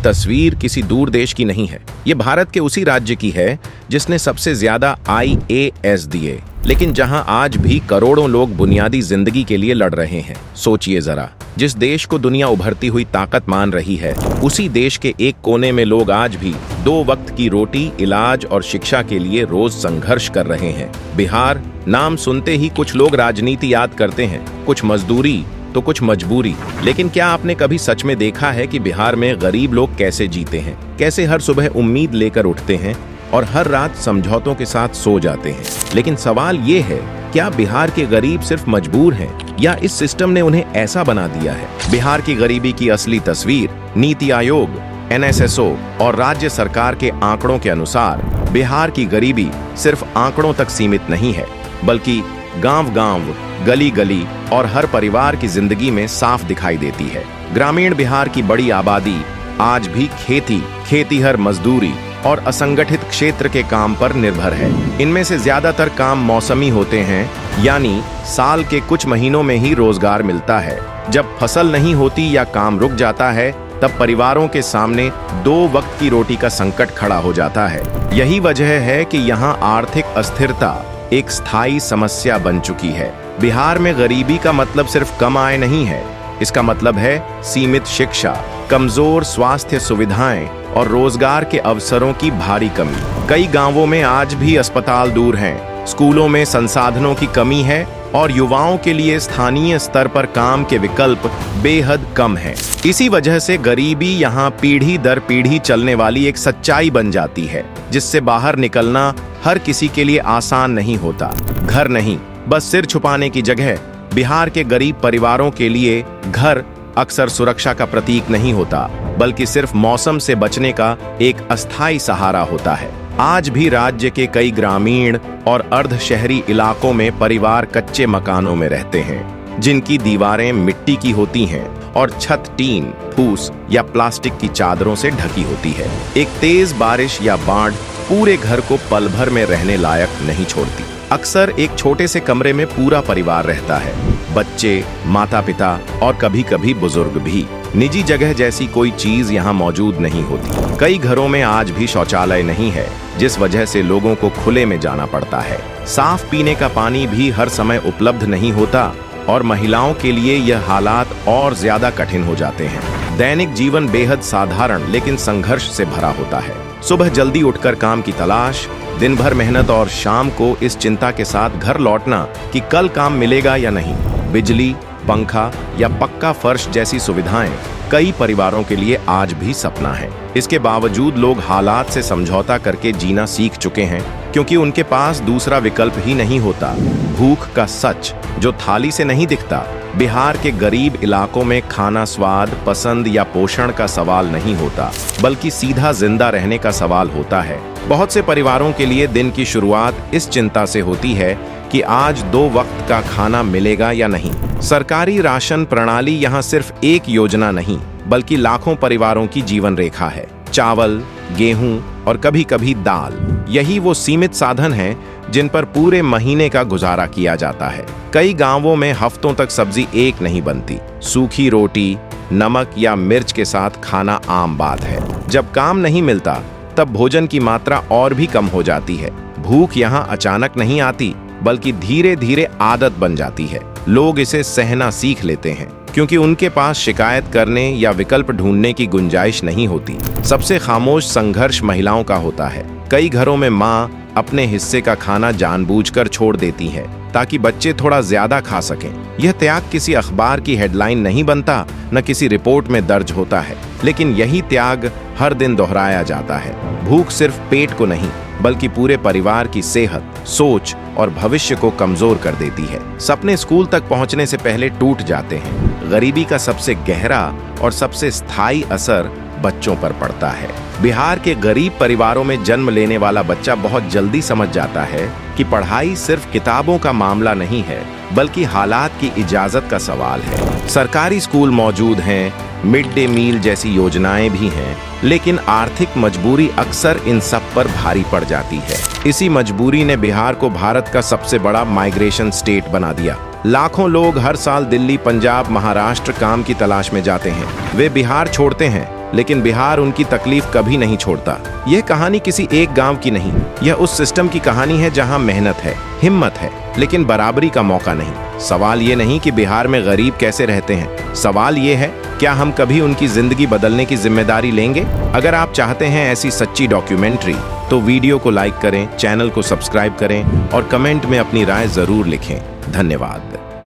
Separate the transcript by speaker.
Speaker 1: तस्वीर किसी दूर देश की नहीं है, ये भारत के उसी राज्य की है जिसने सबसे ज्यादा IAS दिए, लेकिन जहां आज भी करोड़ों लोग बुनियादी जिंदगी के लिए लड़ रहे हैं। सोचिए जरा, जिस देश को दुनिया उभरती हुई ताकत मान रही है, उसी देश के एक कोने में लोग आज भी 2 वक्त की रोटी, इलाज और शिक्षा के लिए रोज संघर्ष कर रहे हैं। बिहार नाम सुनते ही कुछ लोग राजनीति याद करते हैं, कुछ मजदूरी तो कुछ मजबूरी। लेकिन क्या आपने कभी सच में देखा है कि बिहार में गरीब लोग कैसे जीते हैं, कैसे हर सुबह उम्मीद लेकर उठते हैं और हर रात समझौतों के साथ सो जाते हैं? लेकिन सवाल ये है, क्या बिहार के गरीब सिर्फ मजबूर हैं या इस सिस्टम ने उन्हें ऐसा बना दिया है? बिहार की गरीबी की असली तस्वीर नीति आयोग, NSSO और राज्य सरकार के आंकड़ों के अनुसार बिहार की गरीबी सिर्फ आंकड़ों तक सीमित नहीं है, बल्कि गांव-गांव, गली-गली और हर परिवार की जिंदगी में साफ दिखाई देती है। ग्रामीण बिहार की बड़ी आबादी आज भी खेती, खेतीहर मजदूरी और असंगठित क्षेत्र के काम पर निर्भर है। इनमें से ज्यादातर काम मौसमी होते हैं, यानी साल के कुछ महीनों में ही रोजगार मिलता है। जब फसल नहीं होती या काम रुक जाता है, तब परिवारों के सामने 2 वक्त की रोटी का संकट खड़ा हो जाता है। यही वजह है कि यहाँ आर्थिक अस्थिरता एक स्थायी समस्या बन चुकी है। बिहार में गरीबी का मतलब सिर्फ कम आय नहीं है, इसका मतलब है सीमित शिक्षा, कमजोर स्वास्थ्य सुविधाएं और रोजगार के अवसरों की भारी कमी। कई गांवों में आज भी अस्पताल दूर हैं, स्कूलों में संसाधनों की कमी है और युवाओं के लिए स्थानीय स्तर पर काम के विकल्प बेहद कम हैं। इसी वजह से गरीबी यहाँ पीढ़ी दर पीढ़ी चलने वाली एक सच्चाई बन जाती है, जिससे बाहर निकलना हर किसी के लिए आसान नहीं होता। घर नहीं, बस सिर छुपाने की जगह। बिहार के गरीब परिवारों के लिए घर अक्सर सुरक्षा का प्रतीक नहीं होता, बल्कि सिर्फ मौसम से बचने का एक अस्थायी सहारा होता है। आज भी राज्य के कई ग्रामीण और अर्ध शहरी इलाकों में परिवार कच्चे मकानों में रहते हैं, जिनकी दीवारें मिट्टी की होती हैं और छत टीन, फूस या प्लास्टिक की चादरों से ढकी होती है। एक तेज बारिश या बाढ़ पूरे घर को पल भर में रहने लायक नहीं छोड़ती। अक्सर एक छोटे से कमरे में पूरा परिवार रहता है, बच्चे, माता पिता और कभी कभी बुजुर्ग भी। निजी जगह जैसी कोई चीज यहाँ मौजूद नहीं होती। कई घरों में आज भी शौचालय नहीं है, जिस वजह से लोगों को खुले में जाना पड़ता है। साफ पीने का पानी भी हर समय उपलब्ध नहीं होता और महिलाओं के लिए यह हालात और ज्यादा कठिन हो जाते हैं। दैनिक जीवन बेहद साधारण लेकिन संघर्ष से भरा होता है। सुबह जल्दी उठकर काम की तलाश, दिन भर मेहनत और शाम को इस चिंता के साथ घर लौटना कि कल काम मिलेगा या नहीं। बिजली, पंखा या पक्का फर्श जैसी सुविधाएं कई परिवारों के लिए आज भी सपना है। इसके बावजूद लोग हालात से समझौता करके जीना सीख चुके हैं, क्योंकि उनके पास दूसरा विकल्प ही नहीं होता। भूख का सच जो थाली से नहीं दिखता। बिहार के गरीब इलाकों में खाना स्वाद, पसंद या पोषण का सवाल नहीं होता, बल्कि सीधा जिंदा रहने का सवाल होता है। बहुत से परिवारों के लिए दिन की शुरुआत इस चिंता से होती है कि आज 2 वक्त का खाना मिलेगा या नहीं। सरकारी राशन प्रणाली यहाँ सिर्फ एक योजना नहीं, बल्कि लाखों परिवारों की जीवन रेखा है। चावल, गेहूं और कभी कभी दाल, यही वो सीमित साधन हैं जिन पर पूरे महीने का गुजारा किया जाता है। कई गांवों में हफ्तों तक सब्जी एक नहीं बनती। सूखी रोटी, नमक या मिर्च के साथ खाना आम बात है। जब काम नहीं मिलता, तब भोजन की मात्रा और भी कम हो जाती है। भूख यहाँ अचानक नहीं आती, बल्कि धीरे धीरे आदत बन जाती है। लोग इसे सहना सीख लेते हैं, क्योंकि उनके पास शिकायत करने या विकल्प ढूंढने की गुंजाइश नहीं होती। सबसे खामोश संघर्ष महिलाओं का होता है। कई घरों में माँ अपने हिस्से का खाना जानबूझकर छोड़ देती है, ताकि बच्चे थोड़ा ज्यादा खा सकें। यह त्याग किसी अखबार की हेडलाइन नहीं बनता, न किसी रिपोर्ट में दर्ज होता है, लेकिन यही त्याग हर दिन दोहराया जाता है। भूख सिर्फ पेट को नहीं, बल्कि पूरे परिवार की सेहत, सोच और भविष्य को कमजोर कर देती है। सपने स्कूल तक पहुंचने से पहले टूट जाते हैं। गरीबी का सबसे गहरा और सबसे स्थायी असर बच्चों पर पड़ता है। बिहार के गरीब परिवारों में जन्म लेने वाला बच्चा बहुत जल्दी समझ जाता है कि पढ़ाई सिर्फ किताबों का मामला नहीं है, बल्कि हालात की इजाजत का सवाल है। सरकारी स्कूल मौजूद हैं, मिड डे मील जैसी योजनाएं भी हैं, लेकिन आर्थिक मजबूरी अक्सर इन सब पर भारी पड़ जाती है। इसी मजबूरी ने बिहार को भारत का सबसे बड़ा माइग्रेशन स्टेट बना दिया। लाखों लोग हर साल दिल्ली, पंजाब, महाराष्ट्र काम की तलाश में जाते हैं। वे बिहार छोड़ते हैं, लेकिन बिहार उनकी तकलीफ कभी नहीं छोड़ता। यह कहानी किसी एक गांव की नहीं, यह उस सिस्टम की कहानी है जहां मेहनत है, हिम्मत है, लेकिन बराबरी का मौका नहीं। सवाल ये नहीं कि बिहार में गरीब कैसे रहते हैं, सवाल ये है क्या हम कभी उनकी जिंदगी बदलने की जिम्मेदारी लेंगे। अगर आप चाहते हैं ऐसी सच्ची डॉक्यूमेंट्री तो वीडियो को लाइक करें, चैनल को सब्सक्राइब करें और कमेंट में अपनी राय जरूर लिखें। धन्यवाद।